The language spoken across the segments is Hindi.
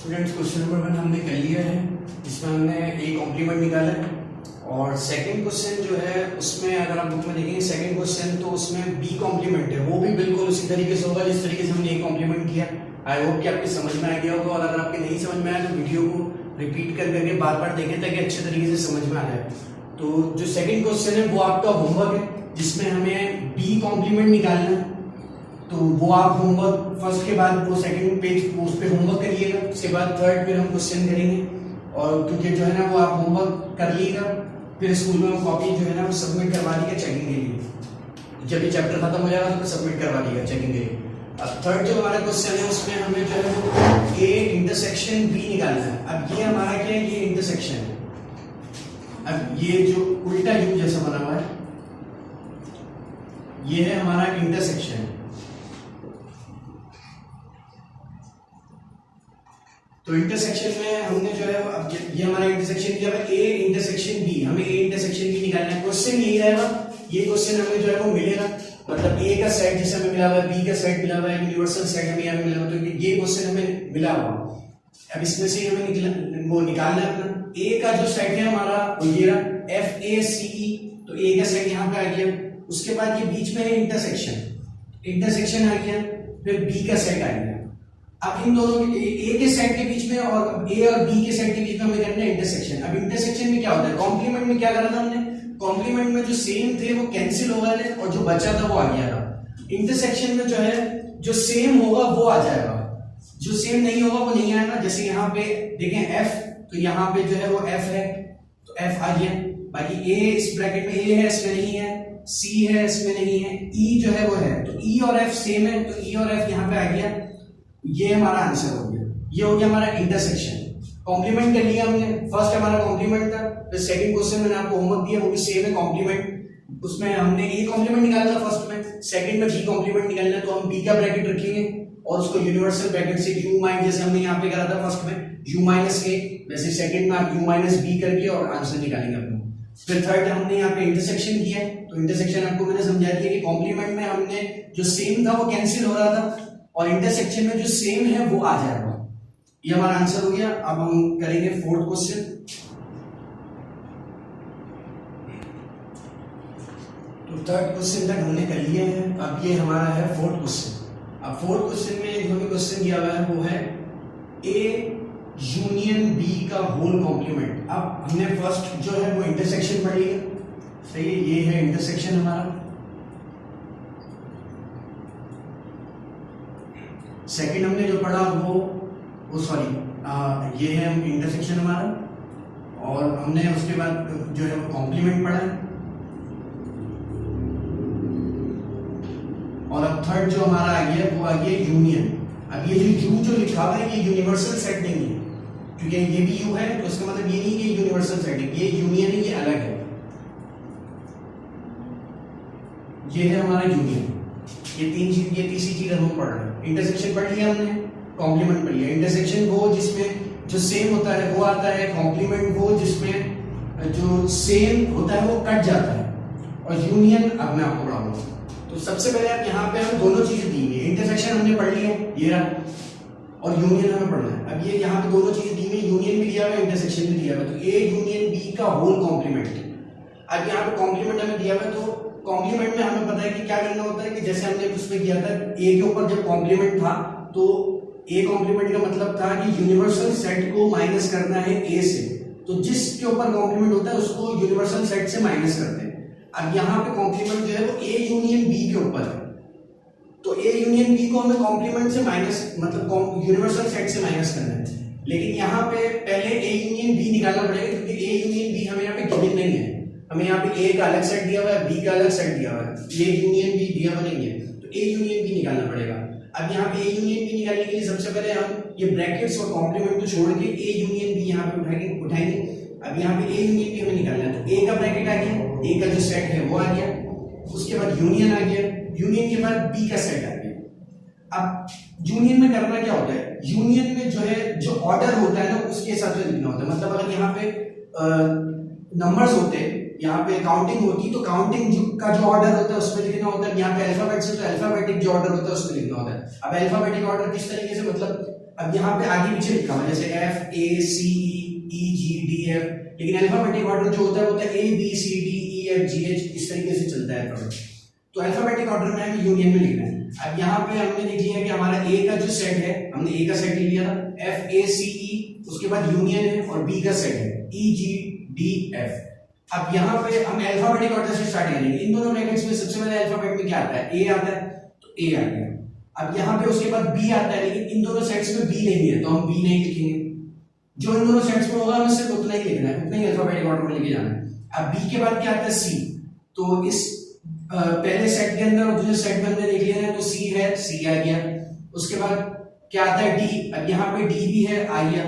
स्टूडेंट्स क्वेश्चन नंबर 1 हमने कर लिया है, इसमें हमने ए कॉम्प्लीमेंट निकाला है। और सेकंड क्वेश्चन जो है उसमें अगर आप बुक में देखेंगे सेकंड क्वेश्चन तो उसमें बी कॉम्प्लीमेंट है, वो भी बिल्कुल उसी तरीके से होगा जिस तरीके से हमने ए कॉम्प्लीमेंट किया। आई होप कि आपकी समझ में आ गया होगा, और अगर आपके नहीं समझ में आया तो वीडियो को रिपीट कर करके बार बार देखें ताकि अच्छे तरीके से समझ में आ जाए। तो जो सेकंड क्वेश्चन है वो आपका होमवर्क है, जिसमें हमें बी कॉम्प्लीमेंट निकालना है। तो वो आप होमवर्क फर्स्ट के बाद वो सेकंड पेज उस पे होमवर्क करिएगा, उसके बाद थर्ड पे हम क्वेश्चन करेंगे। और क्योंकि जो है ना वो आप होमवर्क कर लीजिएगा, फिर स्कूल में कॉपी जो है ना वो सबमिट करवा दीजिएगा चेकिंग के लिए। जब ये चैप्टर खत्म हो जाएगा तो सबमिट करवा दीजिएगा चेकिंग के लिए। अब थर्ड जो हमारा क्वेश्चन है उसमें हमें जो है वो ए इंटरसेक्शन बी निकालना है। अब ये हमारा क्या है, ये इंटरसेक्शन है। अब ये जो उल्टा यू जैसा बना हुआ है ये है हमारा इंटरसेक्शन। तो इंटरसेक्शन में हमने जो है अब ये हमारा इंटरसेक्शन किया है ए इंटरसेक्शन बी, हमें ए इंटरसेक्शन बी निकालना है। क्वेश्चन यही रहेगा, ये क्वेश्चन हमें जो है वो मिलेगा, मतलब ए का सेट जैसे हमें मिला हुआ है, बी का सेट मिला हुआ है, यूनिवर्सल सेट हमें यहाँ मिला हुआ है, तो ये क्वेश्चन हमें मिला हुआ। अब इसमें से हमें वो निकालना है अपना ए का जो सेट है हमारा वो ये रहा एफ ए सी ई, तो ए का सेट यहाँ पे आ गया। उसके बाद ये बीच में है इंटरसेक्शन, इंटरसेक्शन आ गया, फिर बी का सेट आ गया। अब इन दोनों ए के सेट के बीच में और ए और बी के सेट के बीच में हमें करना है इंटरसेक्शन। अब इंटरसेक्शन में क्या होता है, कॉम्प्लीमेंट में क्या करा था हमने, कॉम्प्लीमेंट में जो सेम थे वो कैंसिल हो गए और जो बचा था वो आ गया था। इंटरसेक्शन में जो है जो सेम होगा वो आ जाएगा, जो सेम नहीं होगा वो नहीं आएगा। जैसे यहाँ पे देखें एफ, तो यहाँ पे जो है वो एफ है तो एफ आ गया। बाकी ए इस ब्रैकेट में ए है, इसमें नहीं है, सी है, इसमें नहीं है, ई जो है वो है, तो ई और एफ सेम है तो ई और एफ यहाँ पे आ गया। ये हमारा आंसर हो गया, ये हो गया हमारा इंटरसेक्शन। कॉम्प्लीमेंट कर लिया हमने, फर्स्ट हमारा कॉम्प्लीमेंट था, फिर सेकंड क्वेश्चन मैंने आपको होमवर्क दिया वो भी सेम है कॉम्प्लीमेंट। उसमें हमने ए कॉम्प्लीमेंट निकाला था फर्स्ट में, सेकंड में बी कॉम्प्लीमेंट निकालना है, तो हम बी का ब्रैकेट रखेंगे और उसको यूनिवर्सल ब्रैकेट से यू माइनस, जैसे हमने यहाँ पे करा था फर्स्ट में यू माइनस ए, वैसे सेकंड में आप यू माइनस बी करके और आंसर निकालेंगे अपना। फिर थर्ड हमने यहाँ पे इंटरसेक्शन किया है, तो इंटरसेक्शन आपको मैंने समझा दिया कि कॉम्प्लीमेंट में हमने जो सेम था वो कैंसिल हो रहा था और इंटरसेक्शन में जो सेम है वो आ जाएगा। ये हमारा आंसर हो गया। अब हम करेंगे फोर्थ क्वेश्चन। तो थर्ड क्वेश्चन तक हमने कर लिए हैं, अब ये हमारा है फोर्थ क्वेश्चन। अब फोर्थ क्वेश्चन में जो भी क्वेश्चन दिया हुआ है वो है ए यूनियन बी का होल कॉम्प्लीमेंट। अब हमने फर्स्ट जो है वो इंटरसेक्शन पढ़ लिया, सही है, ये है इंटरसेक्शन हमारा। सेकंड हमने जो पढ़ा वो सॉरी ये है इंटरसेक्शन हमारा, और हमने उसके बाद जो है वो कॉम्प्लीमेंट पढ़ा है। और अब थर्ड जो हमारा आ गया वो आ गया यूनियन। अब ये जो यू जो लिखा हुआ है ये यूनिवर्सल सेट नहीं है, क्योंकि ये भी यू है तो इसका मतलब ये नहीं कि यूनिवर्सल सेट है, ये यूनियन है, ये अलग है। ये है हमारा यूनियन। ये तीसरी चीज हम पढ़ रहे हैं। इंटरसेक्शन पढ़ लिया हमने, कॉम्प्लीमेंट पढ़ लिया। इंटरसेक्शन वो जिसमें जो सेम होता है वो आता है, कॉम्प्लीमेंट वो जिसमें जो सेम होता है वो कट जाता है, और यूनियन अब मैं आपको पढ़ाऊंगा। तो सबसे पहले आप यहाँ पे हम दोनों चीजें दी हुई है, इंटरसेक्शन हमने पढ़ लिया ये रहा, और यूनियन हमें पढ़ना है। अब ये यहाँ पे दोनों चीजें दी हुई, यूनियन भी दिया हुआ है, इंटरसेक्शन भी दिया हुआ है, तो ए यूनियन बी का होल कॉम्प्लीमेंट। अब यहाँ पे कॉम्प्लीमेंट हमें दिया हुआ है, तो कॉम्प्लीमेंट में हमें पता है कि क्या करना होता है कि जैसे हमने उसमें किया था ए के ऊपर जब कॉम्प्लीमेंट था तो ए कॉम्प्लीमेंट का मतलब था कि यूनिवर्सल सेट को माइनस करना है ए से, तो जिसके ऊपर कॉम्प्लीमेंट होता है उसको यूनिवर्सल सेट से माइनस करते हैं। अब यहाँ पे कॉम्प्लीमेंट जो है वो ए यूनियन बी के ऊपर है, तो ए यूनियन बी को हमें कॉम्प्लीमेंट से माइनस मतलब यूनिवर्सल सेट से माइनस करना है। लेकिन यहाँ पे पहले ए यूनियन बी निकालना पड़ेगा, क्योंकि ए यूनियन बी हमें यहाँ पे गिवन नहीं है। हमें यहाँ पे ए का अलग सेट दिया हुआ है, बी का अलग सेट दिया हुआ है, ए यूनियन बी दिया हुआ नहीं है, तो ए यूनियन बी निकालना पड़ेगा। अब यहाँ पे ए यूनियन बी निकालने के लिए सबसे पहले हम ये ब्रैकेट्स और कॉम्प्लीमेंट को छोड़ के ए यूनियन बी यहाँ पे उठाएंगे। अब यहाँ पे ए यूनियन बी हमें निकालना है, तो ए का ब्रैकेट आ गया, ए का जो सेट है वो आ गया, उसके बाद यूनियन आ गया, यूनियन के बाद बी का सेट आ गया। अब यूनियन में करना क्या होता है, यूनियन में जो है जो ऑर्डर होता है ना उसके हिसाब से लिखना होता है। मतलब अगर यहाँ पे नंबर्स होते हैं, यहाँ पे काउंटिंग होती तो काउंटिंग का जो ऑर्डर होता है उसमें लिखना होता है, यहाँ पे अल्फाबेट से तो अल्फाबेटिक जो ऑर्डर होता है उसमें लिखना होता है। अब अल्फाबेटिक ऑर्डर किस तरीके से, मतलब अब यहाँ पे आगे पीछे लिखा हुआ है जैसे F A C E G D F, लेकिन अल्फाबेटिक ऑर्डर जो होता है वो होता है A B C D E F G H, इस तरीके से चलता है अल्फाबेट। तो अल्फाबेटिक ऑर्डर में हमें यूनियन में लिखना है। अब यहाँ पे हमने लिख लिया कि हमारा ए का जो सेट है, हमने ए का सेट लिख लिया था एफ ए सी ई, उसके बाद यूनियन है, और बी का सेट है ई जी डी एफ। अब यहाँ पे हम अल्फाबेटिक ऑर्डर से स्टार्ट करेंगे। इन दोनों ब्रैकेट्स में सबसे पहले अल्फाबेट में क्या आता है, ए आता है, तो ए आ गया। अब यहाँ पे उसके बाद बी आता है, लेकिन इन दोनों सेट्स में बी नहीं है तो हम बी नहीं लिखेंगे। जो इन दोनों सेट्स में होगा हमें सिर्फ उतना ही लिखना है, उतना ही अल्फाबेटिक ऑर्डर में लेके जाना है। अब बी के बाद क्या आता है, सी। तो इस पहले सेट के अंदर और दूसरे सेट में हमने देख लिया है, तो सी है, सी आ गया। उसके बाद क्या आता है, डी। अब यहाँ पे डी भी है, आ गया।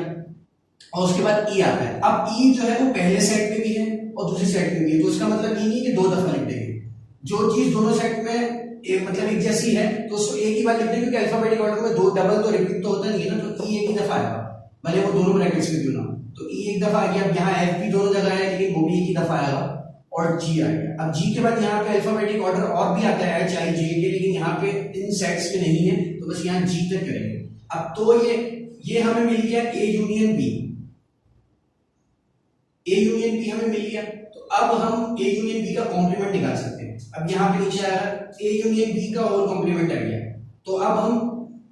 और उसके बाद ई आता है। अब ई जो है वो पहले सेट में भी है और दूसरे सेट में भी है, तो इसका मतलब ये नहीं कि दो दफा लिख देंगे। जो चीज दोनों सेट में मतलब एक जैसी है तो उसको एक ही बार लिख देंगे, क्योंकि अल्फाबेटिक ऑर्डर में दो डबल तो रिपीट तो होता नहीं है ना, तो ई एक ही दफा आएगा, भले वो दोनों ब्रैकेट्स में क्यों ना। तो ई एक दफा आ गया। अब यहाँ एफ भी दोनों जगह है, लेकिन वो भी एक ही दफा आएगा, और जी आ गया। अब जी के बाद यहाँ पे अल्फाबेटिक ऑर्डर और भी आता है एच आई जे के, लेकिन यहाँ पे इन सेट्स में नहीं है, तो बस यहाँ जी तक करेंगे। अब तो ये हमें मिल गया A union B, A union B हमें मिल गया। तो अब हम ए यूनियन बी का कॉम्प्लीमेंट निकाल सकते हैं। अब यहाँ पे नीचे आया ए यूनियन बी का होल कॉम्प्लीमेंट आ गया। तो अब हम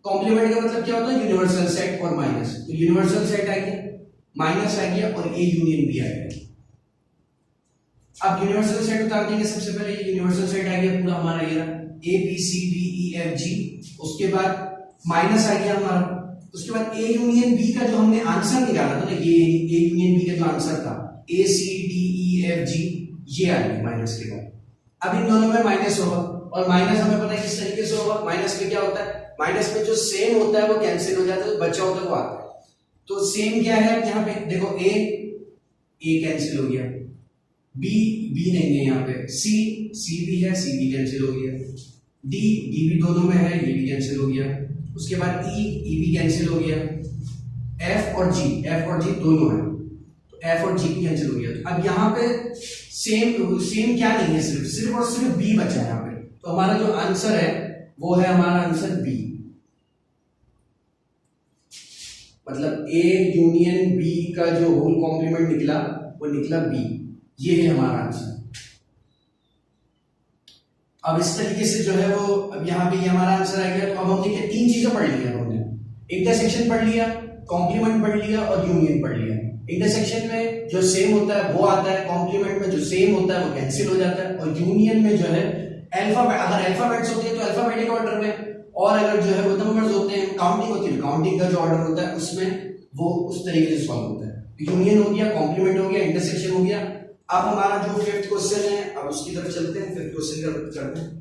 कॉम्प्लीमेंट का मतलब क्या होता है, यूनिवर्सल सेट और माइनस। तो यूनिवर्सल सेट आ गया, माइनस आ गया, और ए यूनियन बी आ गया। अब यूनिवर्सल सेट उतार देंगे। सबसे पहले यूनिवर्सल सेट आ गया पूरा हमारा, ये A B C D E F G. उसके बाद माइनस आ गया हमारा। उसके बाद ए यूनियन बी का जो हमने आंसर निकाला था ना, ये ए यूनियन बी का जो आंसर था ए सी डी ई एफ जी, ये आ गया माइनस के बाद। अब इन दोनों में माइनस होगा, और माइनस हमें पता है किस तरीके से होगा। माइनस में क्या होता है, माइनस में जो सेम होता है वो कैंसिल हो जाता है, तो बचा होता है वो आता है। तो सेम क्या है, यहाँ पे देखो ए कैंसिल हो गया, बी नहीं है यहाँ पे, सी भी है, सी भी कैंसिल हो गया, डी भी दोनों में है, ये भी कैंसिल हो गया। उसके बाद ई भी कैंसिल हो गया। एफ और जी दोनों है, तो एफ और जी भी कैंसिल हो गया। अब यहाँ पे सेम क्या नहीं है, सिर्फ और सिर्फ बी बचा है यहाँ पे। तो हमारा जो आंसर है वो है हमारा आंसर बी, मतलब ए यूनियन बी का जो होल कॉम्प्लीमेंट निकला वो निकला बी। ये है हमारा आंसर। अब इस तरीके से जो है वो, अब यहाँ पे ये हमारा आंसर आ गया। तो अब हमने क्या, तीन चीजें पढ़ ली है हमने, इंटरसेक्शन पढ़ लिया, कॉम्प्लीमेंट पढ़ लिया, और यूनियन पढ़ लिया। इंटरसेक्शन में जो सेम होता है वो आता है, कॉम्प्लीमेंट में जो सेम होता है वो कैंसिल हो जाता है, और यूनियन में जो है अगर अल्फाबेट्स होते हैं तो अल्फाबेटिक ऑर्डर में, और अगर जो है वो नंबर्स होते हैं, काउंटिंग होती है, काउंटिंग का जो ऑर्डर होता है उसमें वो उस तरीके से सॉल्व होता है। यूनियन हो गया, कॉम्प्लीमेंट हो गया, इंटरसेक्शन हो गया। अब हमारा जो फिफ्थ क्वेश्चन है, अब उसकी तरफ चलते हैं। फिफ्थ क्वेश्चन का करते हैं।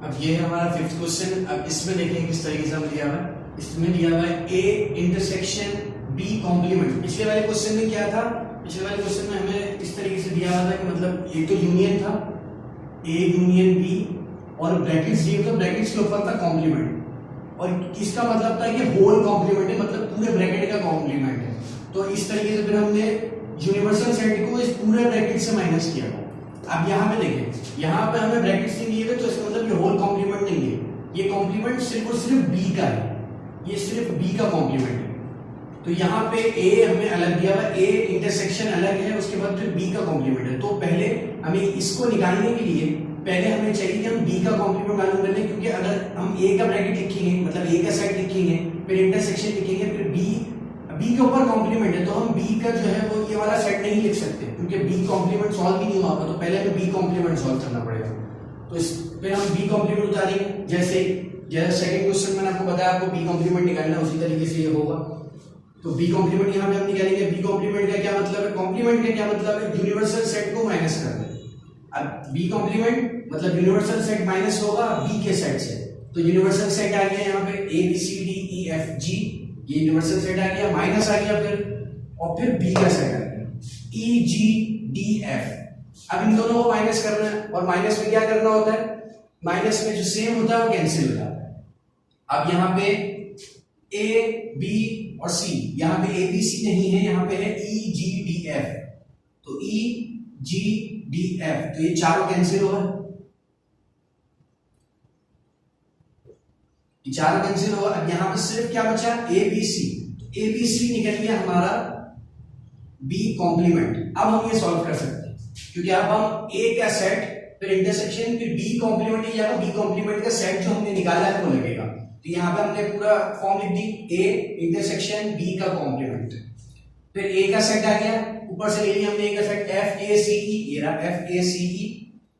अब ये है हमारा फिफ्थ क्वेश्चन। अब इसमें देखें किस तरीके से हम दिया हुआ है। इसमें दिया हुआ है ए इंटरसेक्शन बी कॉम्प्लीमेंट। पिछले वाले क्वेश्चन में क्या था, पिछले वाले क्वेश्चन में हमें इस तरीके से दिया हुआ था कि मतलब एक तो यूनियन था, ए यूनियन बी, और ब्रैकेट्स दिए, तो ब्रैकेट्स के ऊपर था कॉम्प्लीमेंट, और इसका मतलब था कि होल कॉम्प्लीमेंट है, मतलब पूरे ब्रैकेट का कॉम्प्लीमेंट है। तो इस तरीके से फिर हमने यूनिवर्सल सेट को इस पूरे ब्रैकेट से माइनस किया। अब यहाँ पे देखें, यहाँ पे हमें ब्रैकेट्स नहीं दिए हुए, तो इसका मतलब ये होल कॉम्प्लीमेंट नहीं है, ये कॉम्प्लीमेंट सिर्फ और सिर्फ बी का है, ये सिर्फ बी का कॉम्प्लीमेंट है। तो यहाँ पे ए हमें अलग दिया हुआ, ए इंटरसेक्शन अलग है, उसके बाद फिर बी का कॉम्प्लीमेंट है। तो पहले हमें इसको निकालने के लिए पहले हमें चाहिए कि हम बी का कॉम्प्लीमेंट मालूम कर लें, क्योंकि अगर हम ए का ब्रैकेट लिखेंगे, मतलब ए का सेट लिखेंगे, फिर इंटरसेक्शन लिखेंगे, फिर बी के ऊपर कॉम्प्लीमेंट है, तो हम बी का जो है वो ये वाला सेट नहीं लिख सकते, क्योंकि बी कॉम्प्लीमेंट सॉल्व ही नहीं हुआ। तो पहले हमें बी कॉम्प्लीमेंट सॉल्व करना पड़ेगा। तो इस पे हम बी कॉम्प्लीमेंट उतारेंगे। जैसे सेकंड क्वेश्चन मैंने आपको बताया, आपको बी कॉम्प्लीमेंट निकालना, उसी तरीके से ये होगा। तो बी कॉम्प्लीमेंट यहाँ पे हम निकालेंगे। बी कॉम्प्लीमेंट का क्या मतलब है, कॉम्प्लीमेंट का क्या मतलब है, यूनिवर्सल सेट को माइनस कर दें। अब बी कॉम्प्लीमेंट मतलब यूनिवर्सल सेट माइनस होगा बी के सेट से, तो यूनिवर्सल सेट आ गया यहाँ पे A B C D E F G, ये यूनिवर्सल सेट आ गया, माइनस आ गया फिर, और फिर बी का सेट आ गया ई जी डी एफ। अब इन दोनों को माइनस करना है, और माइनस में क्या करना होता है, माइनस में जो सेम होता है वो कैंसिल हो जाता है। अब यहाँ पे ए बी और सी, यहाँ पे ए बी सी नहीं है, यहाँ पे है ई जी डी एफ, तो ई जी डी एफ, तो ये चारों कैंसिल होगा, ये चारों कैंसिल होगा। अब यहाँ पे सिर्फ क्या बचा, ए बी सी, तो ए बी सी निकल गया हमारा बी कॉम्प्लीमेंट। अब हम ये सॉल्व कर सकते हैं, क्योंकि अब हम ए का सेट फिर इंटरसेक्शन फिर बी कॉम्प्लीमेंट ही जाएगा, बी कॉम्प्लीमेंट का सेट जो हमने निकाला है वो लगेगा। तो यहाँ पे हमने पूरा फॉर्म लिख दी, ए इंटरसेक्शन बी का कॉम्प्लीमेंट, फिर ए का सेट आ गया, ऊपर से ले लिया हमने ए का सेट एफ ए सी ई, ये रहा एफ ए सी ई,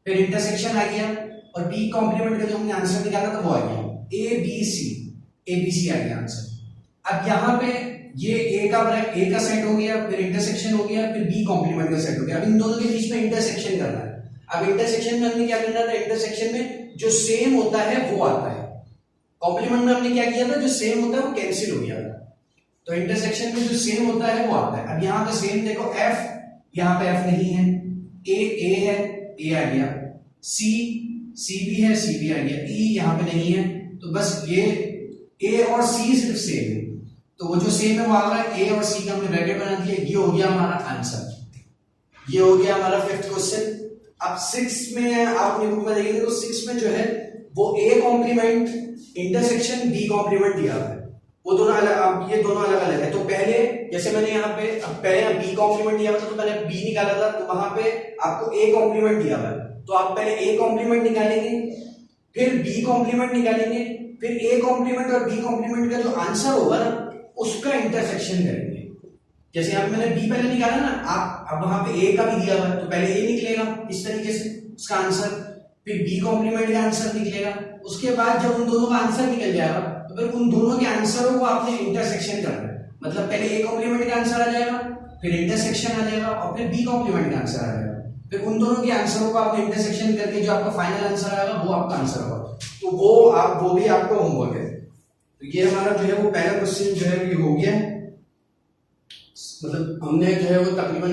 फिर इंटरसेक्शन आ गया और बी कॉम्प्लीमेंट का जो हमने आंसर निकाला था वो आ गया ए बी सी, ए बी सी आ गया आंसर। अब यहाँ पे ये ए का सेट हो गया, फिर इंटरसेक्शन हो गया, फिर बी कॉम्प्लीमेंट का सेट हो गया। अब इन दोनों के बीच में इंटरसेक्शन करना है। अब इंटरसेक्शन में हमने क्या करना था, इंटरसेक्शन में जो सेम होता है वो आता है, कॉम्प्लीमेंट में हमने क्या किया था, जो सेम होता है वो कैंसिल हो गया था, तो इंटरसेक्शन में जो सेम होता है वो आता है। अब यहाँ पे सेम देखो, एफ यहाँ पे एफ नहीं है, ए है, ए आ गया, सी भी है, सी भी आ गया, ई यहाँ पे नहीं है, तो बस ये ए और सी सिर्फ सेम है, तो वो जो सेम है वो आ रहा है, ए और सी का हमने ब्रैकेट बना दिया, ये हो गया हमारा आंसर, ये हो गया हमारा फिफ्थ क्वेश्चन। अब 6 में आप अपनी बुक में देखेंगे तो 6 में जो है वो A complement intersection B complement दिया हुआ है, वो दोनों अलग, अब ये दोनों अलग अलग है। तो पहले जैसे मैंने यहाँ पे पहले बी कॉम्प्लीमेंट दिया हुआ था, तो मैंने बी निकाला था, तो वहां पे आपको ए कॉम्प्लीमेंट दिया हुआ है, तो आप पहले ए कॉम्प्लीमेंट निकालेंगे, फिर बी कॉम्प्लीमेंट निकालेंगे, फिर ए कॉम्प्लीमेंट और बी कॉम्प्लीमेंट का जो आंसर होगा ना उसका इंटरसेक्शन करेंगे। जैसे यहाँ पे मैंने बी पहले निकाला ना, आप अब वहां पे ए का भी दिया हुआ है, तो पहले ए निकलेगा इस तरीके से उसका आंसर, फिर बी कॉम्प्लीमेंट का आंसर निकलेगा, उसके बाद जब उन दोनों का आंसर निकल जाएगा तो फिर उन दोनों के आंसरों को आपने इंटरसेक्शन करना है। मतलब पहले ए कॉम्प्लीमेंट का आंसर आ जाएगा, फिर इंटरसेक्शन आ जाएगा और फिर बी कॉम्प्लीमेंट का आंसर आ जाएगा, फिर उन दोनों के आंसरों को आपने इंटरसेक्शन करके जो आपका फाइनल आंसर आएगा वो आपका आंसर होगा। तो वो भी आपका होमवर्क है। तो ये हमारा जो है वो पहला क्वेश्चन जो है ये हो गया, मतलब हमने जो है वो तकरीबन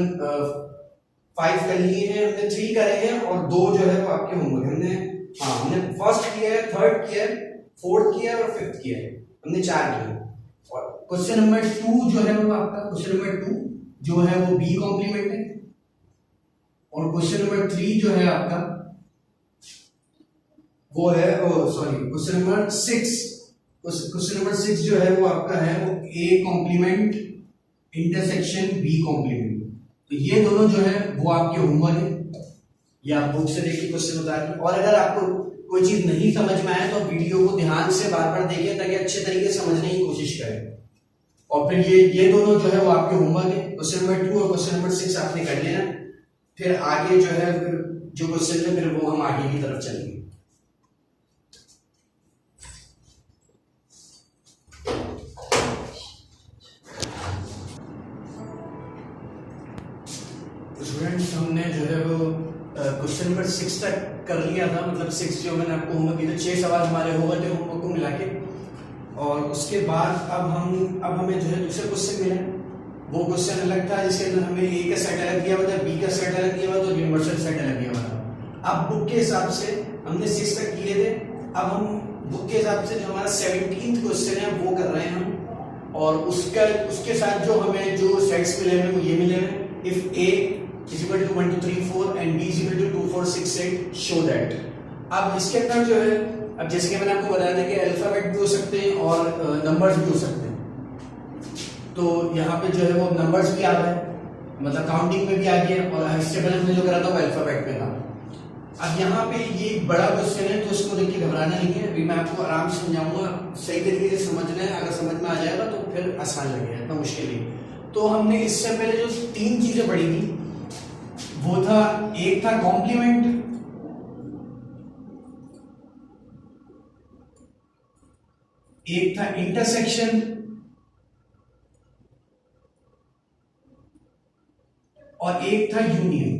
5 कर लिए हैं, हमने 3 करे हैं और 2 जो है वो आपके होमवर्क हमने फर्स्ट किया है, थर्ड किया है, फोर्थ किया है और फिफ्थ किया है, हमने 4 किए। और क्वेश्चन नंबर 2 जो है वो आपका क्वेश्चन नंबर 2 जो है वो बी कॉम्प्लीमेंट है, और क्वेश्चन नंबर 3 जो है आपका वो है sorry question number 6, question number 6 जो है वो आपका है वो A complement intersection B complement. तो ये दोनों जो है वो आपके होमवर्क है, ये आप बुक से देखिए क्वेश्चन बता रहे। और अगर आपको कोई चीज नहीं समझ में आए तो वीडियो को ध्यान से बार बार देखिए ताकि अच्छे तरीके से समझने की कोशिश करें। और फिर ये दोनों जो है वो आपके होमवर्क है, क्वेश्चन नंबर 2 और क्वेश्चन नंबर 6 आपने कर लेना, फिर आगे जो है फिर जो क्वेश्चन है फिर वो हम आगे की तरफ चलेंगे। स्टूडेंट्स हमने जो है वो क्वेश्चन नंबर 6 तक कर लिया था, मतलब 6 जो मैंने आपको होमवर्क दिया था, 6 सवाल हमारे हो गए थे होमवर्क को मिला के। और उसके बाद अब हमें जो है दूसरा क्वेश्चन मिला, वो क्वेश्चन अलग था जिसके अंदर हमें ए का सेट अलग दिया हुआ था, बी का सेट अलग दिया हुआ था, यूनिवर्सल सेट अलग दिया हुआ था। अब बुक के हिसाब से हमने 6 तक किए थे, अब हम बुक के हिसाब से जो हमारा 17th क्वेश्चन है वो कर रहे हैं हम, और उसके साथ जो हमें जो सेट्स मिले हैं वो ये मिले हैं, if A is equal to 1 2 3 4 and b is equal to 2 4 6 8 show that। अब इसके अंदर जो है, अब जैसे कि मैंने आपको बताया था कि अल्फाबेट भी हो सकते हैं और नंबर्स भी हो सकते हैं, तो यहाँ पे जो है वो नंबर्स भी आ गए, मतलब काउंटिंग में भी आ गया, और इससे पहले हमने जो करा था वो अल्फाबेट में था। अब यहाँ पे ये बड़ा क्वेश्चन है तो इसको देख के घबराना नहीं है, अभी मैं आपको आराम से समझाऊंगा, सही तरीके से समझना है, अगर समझ में आ जाएगा तो फिर आसान लगेगा, इतना मुश्किल नहीं। तो हमने इससे पहले जो 3 चीजें पढ़ी थी वो था, एक था कॉम्प्लीमेंट, एक था इंटरसेक्शन और एक था यूनियन।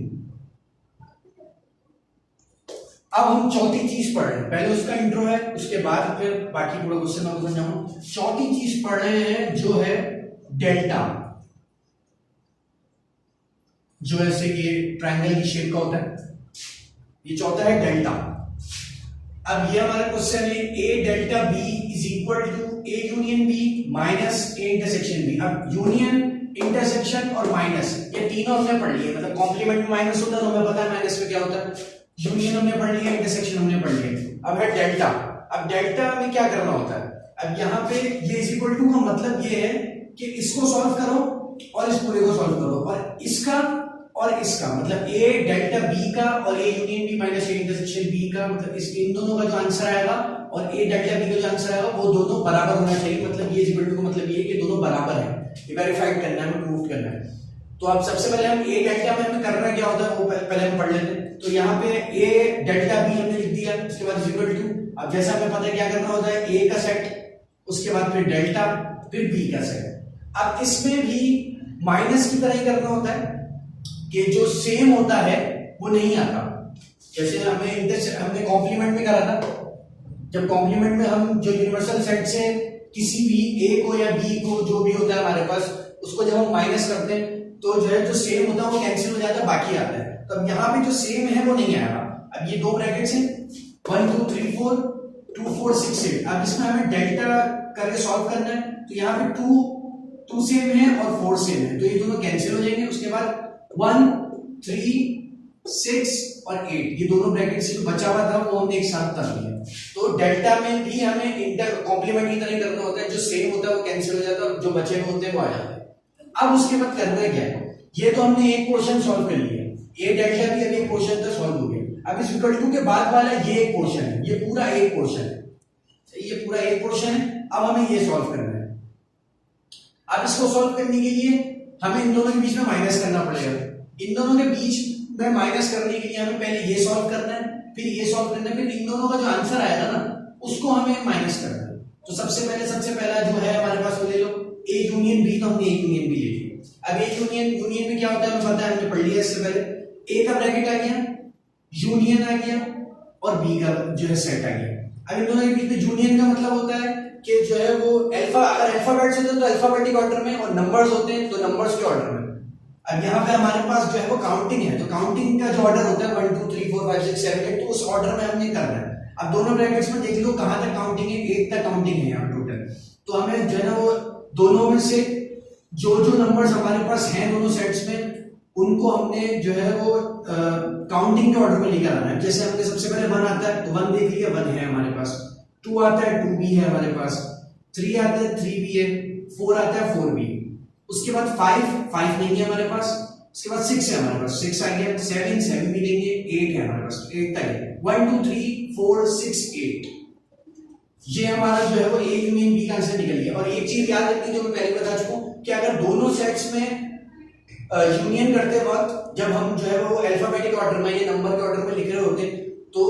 अब हम चौथी चीज पढ़ रहे हैं, पहले उसका इंट्रो है, उसके बाद फिर बाकी पूरा क्वेश्चन आपको समझाऊंगा। चौथी चीज पढ़ रहे हैं जो है डेल्टा, जो ऐसे ये ट्रायंगल की शेप का होता है, ये चौथा है डेल्टा। अब ये हमारा क्वेश्चन है, A delta B is equal to A union B minus A intersection B. अब यूनियन, इंटरसेक्शन और माइनस ये तीनों हमने पढ़ लिए, मतलब कॉम्प्लीमेंट में माइनस होता है तो हमें पता है माइनस में क्या होता है। यूनियन हमने पढ़ लिया, इंटरसेक्शन हमने पढ़ लिया। अब है डेल्टा। अब डेल्टा में क्या करना होता है, अब यहाँ पे ये इज इक्वल टू का मतलब ये है कि इसको सॉल्व करो और इस पूरे को सॉल्व करो, और इसका और इसका मतलब a डेल्टा b का और a union b minus a intersection b का, मतलब इस इन दोनों का जो आंसर आएगा और a डेल्टा b का जो आंसर आएगा वो दोनों बराबर होना चाहिए। मतलब ये इज इक्वल टू का मतलब ये है कि दोनों बराबर है। ये वेरीफाइड करना है, हमें प्रूव करना है। तो अब सबसे पहले हम a डेल्टा में हमें करना क्या होता है वो पहले हम पढ़ लेते हैं। तो यहाँ पे a डेल्टा b हमने लिख दिया, उसके बाद इज इक्वल टू, अब जैसा हमें पता है क्या करना होता है, a का सेट, उसके बाद फिर डेल्टा, फिर b का सेट। अब इसमें भी माइनस की तरह ही करना होता है कि जो सेम होता है वो नहीं आता। जैसे हमने कॉम्प्लीमेंट में करा था, जब कॉम्प्लीमेंट में हम जो यूनिवर्सल सेट से किसी भी a को या b को जो भी होता है हमारे पास, उसको जब हम माइनस करते हैं तो जो है जो सेम होता है वो कैंसिल हो जाता है, बाकी आता है। तो अब यहाँ पे जो सेम है वो नहीं आएगा। अब ये दो ब्रैकेट्स हैं 1 2 3 4 2 4 6 8। अब इसमें हमें डेल्टा करके सॉल्व करना है, तो यहाँ पे 2 सेम है और 4 सेम है, तो ये दोनों कैंसिल हो जाएंगे। उसके बाद 1 3 6 और 8 ये दोनों ब्रैकेट से जो बचा हुआ था वो हमने एक साथ कर लिया। तो डेल्टा में भी हमें इंटर कॉम्प्लीमेंट की तरह करना होता है, जो सेम होता है वो कैंसिल हो जाता है और जो बचे हुए होते हैं वो आ जाते हैं। अब उसके बाद करना क्या है, ये तो हमने एक पोर्शन सॉल्व कर लिया, ये डेल्टा भी अभी एक पोर्शन तो सॉल्व हो गया। अब इस इक्वल टू के बाद वाला ये एक पोर्शन है, ये पूरा एक पोर्शन है, ये पूरा एक पोर्शन है। अब हमें ये सॉल्व करना है। अब इसको सॉल्व करने के लिए हमें इन दोनों के बीच में माइनस करना पड़ेगा। इन दोनों के बीच में माइनस करने के लिए हमें पहले ये सॉल्व करना है, फिर ये सॉल्व करना है, फिर इन दोनों का जो आंसर आएगा ना उसको हमें माइनस करना है। तो सबसे पहला जो है हमारे पास वो ले लो a यूनियन b, तो हमने a यूनियन b ले लिया। अब a यूनियन में क्या होता है हमें पता है, हमने पढ़ लिया इससे पहले। a का ब्रैकेट आ गया, यूनियन आ गया और b का जो है सेट आ गया। अब इन दोनों के बीच में यूनियन का मतलब होता है कि जो है वो अल्फा, अगर अल्फाबेट्स होते हैं तो अल्फाबेटिक ऑर्डर में, और नंबर्स होते हैं तो नंबर्स के ऑर्डर में। अब यहाँ पे हमारे पास जो है वो काउंटिंग है, तो काउंटिंग का जो ऑर्डर होता है 1 2 3 4 5 6 7 8, तो उस ऑर्डर में हमने करना है। अब दोनों ब्रैकेट्स में देख लो कहां तक काउंटिंग है, 8 तक काउंटिंग है यहाँ टोटल। तो हमें जो है ना वो दोनों में से जो नंबर्स हमारे पास हैं दोनों सेट्स में, उनको हमने जो है वो काउंटिंग के ऑर्डर में लेकर आना है। जैसे हमने सबसे पहले 1 आता है तो 1 देख लिया, 1 है हमारे पास। 2 आता है 2 भी है हमारे पास। 3 आता है 3 भी है। 4 आता है 4 भी। उसके बाद 5 नहीं है हमारे पास। उसके बाद 6 है हमारे पास, 6 आ गया। 7 भी नहीं है। 8 है हमारे पास, 8 तक है। 1 2 3 4 6 8 ये हमारा जो है वो ए यूनियन बी का आंसर निकल गया। और एक चीज याद रखनी जो मैं पहले बता चुका हूं कि अगर दोनों सेट्स में यूनियन करते वक्त जब हम जो है वो अल्फाबेटिक ऑर्डर में या नंबर के ऑर्डर में लिख रहे होते तो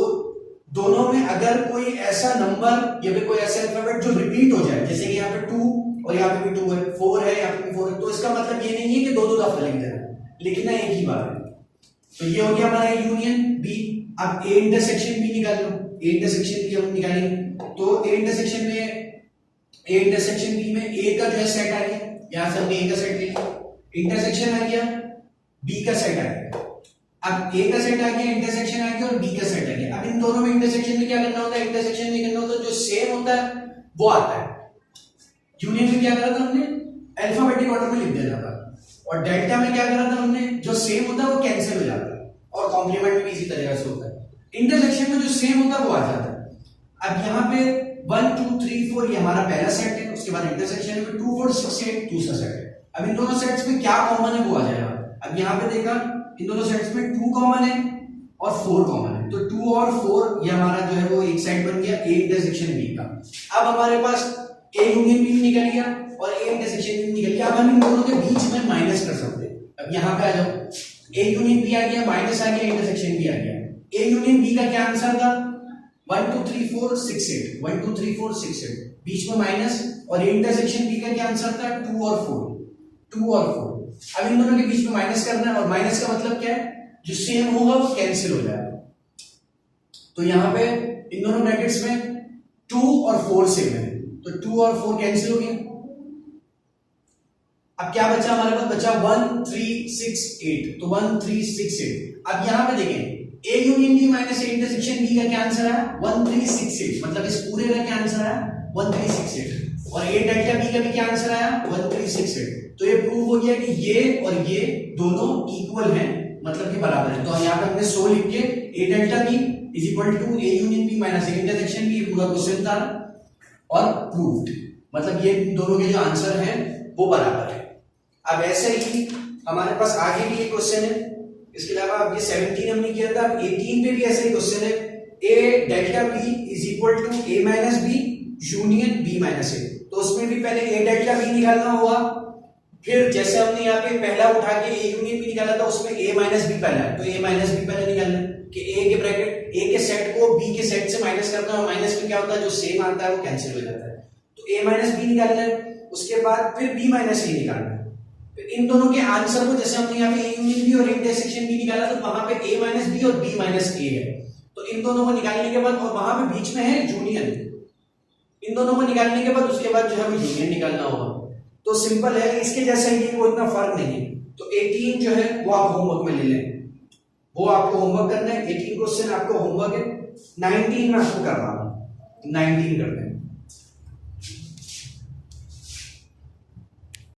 दोनों में अगर कोई ऐसा नंबर या फिर कोई ऐसा अल्फाबेट जो रिपीट हो जाए, जैसे कि यहाँ पे 2 और यहाँ पे भी 2 है, 4 है, यहाँ पे भी 4 है, तो इसका मतलब ये नहीं है कि दो दफा लिख देना, लिखना एक ही बार है। तो ये हो गया हमारा यूनियन बी। अब ए इंटरसेक्शन बी निकाल लो। ए इंटरसेक्शन बी हम निकालेंगे तो ए इंटरसेक्शन बी में ए का जो है सेट आ गया, यहां से हमने ए का सेट ले लिया, इंटरसेक्शन आ गया, बी का सेट आ गया। अब ए का सेट आ गया, इंटरसेक्शन आ गया और बी का सेट आ गया। अब इन दोनों में इंटरसेक्शन में क्या करना होता है, इंटरसेक्शन में करना होता है जो सेम होता है वो आता है। यूनियन में क्या करा था हमने, अल्फाबेटिक ऑर्डर में लिख देना था। और डेल्टा में क्या करा था हमने, जो सेम होता है वो कैंसिल हो जाता है। और कॉम्प्लीमेंट में भी इसी तरीके से होता है। इंटरसेक्शन में जो सेम होता है वो आ जाता है। अब यहाँ पे 1 2 3 4 ये हमारा पहला सेट है। उसके बाद इंटरसेक्शन में 2 4 6 8 दूसरा सेट है। अब इन दोनों सेट्स में क्या कॉमन है वो आ जाएगा। अब यहाँ पे देखा इन दोनों सेट्स में 2 कॉमन है और 4 कॉमन है, तो 2 और 4 ये हमारा जो है वो एक साइड बन गया ए इंटरसेक्शन बी का। अब हमारे पास ए यूनियन बी निकल गया और ए इंटरसेक्शन बी निकल गया। अब हम इन दोनों के बीच में माइनस कर सकते हैं। अब यहाँ पे आ जाओ, ए यूनियन बी आ गया, माइनस आ गया, इंटरसेक्शन बी आ गया। ए यूनियन बी का क्या आंसर था, 1 2 3 4 6 8, 1 2 3 4 6 8, बीच में माइनस। और इंटरसेक्शन बी का क्या आंसर था, 2 और 4, 2 और 4। अब इन दोनों के बीच में माइनस करना है, और माइनस का मतलब क्या है, जो सेम होगा वो कैंसिल हो जाएगा। तो यहाँ पे इन दोनों ब्रैकेट्स में 2 और 4 सेम है, तो 2 और 4 कैंसिल हो गया। अब क्या बचा हमारे पास, बचा 1 3 6 8, तो 1 3 6 8। अब यहां पे देखें A union B minus A intersection B का क्या आंसर है 1368, मतलब इस पूरे का क्या आंसर है 1368, और ए डेल्टा बी का भी क्या आंसर आया 1368। तो ये प्रूव हो गया कि ये और ये दोनों इक्वल हैं, मतलब कि बराबर है। तो यहाँ पे हमने 100 लिख के A delta B is equal to A union B minus A intersection B, पूरा क्वेश्चन था और प्रूव्ड, मतलब ये दोनों के जो आंसर हैं वो बराबर है। अब ऐसे ही हमारे पास आगे भी एक क्वेश्चन है, इसके अलावा अब ये 17 हमने किया था, अब 18 पे भी ऐसे ही क्वेश्चन है, A delta B is equal to A minus B union B minus A. तो उसमें भी पहले ए डेल्टा बी निकालना होगा, फिर जैसे हमने यहाँ पे पहला उठा के ए यूनियन बी निकाला था, उसमें ए माइनस बी पहला है, तो ए माइनस बी पहले निकालना है कि ए के ब्रैकेट ए के सेट को बी के सेट से माइनस करना है, माइनस में क्या होता है जो सेम आता है वो कैंसिल हो जाता है। तो ए माइनस बी निकालना है, उसके बाद फिर बी माइनस ए निकालना है। इन दोनों के आंसर को जैसे हमने यहाँ पे ए यूनियन बी और इंटरसेक्शन बी निकाला, तो वहां पे ए माइनस बी और बी माइनस ए है, तो इन दोनों को निकालने के बाद, और वहां पे बीच में है यूनियन, इन दोनों को निकालने के बाद उसके बाद जो हमें यूनियन निकालना होगा। तो सिंपल है, इसके जैसे ही वो इतना फर्क नहीं है। तो 18 जो है वो आप होमवर्क में ले लें, वो आपको होमवर्क करना है, 18 क्वेश्चन आपको होमवर्क है, 19 में आपको करना है, 19 करना है।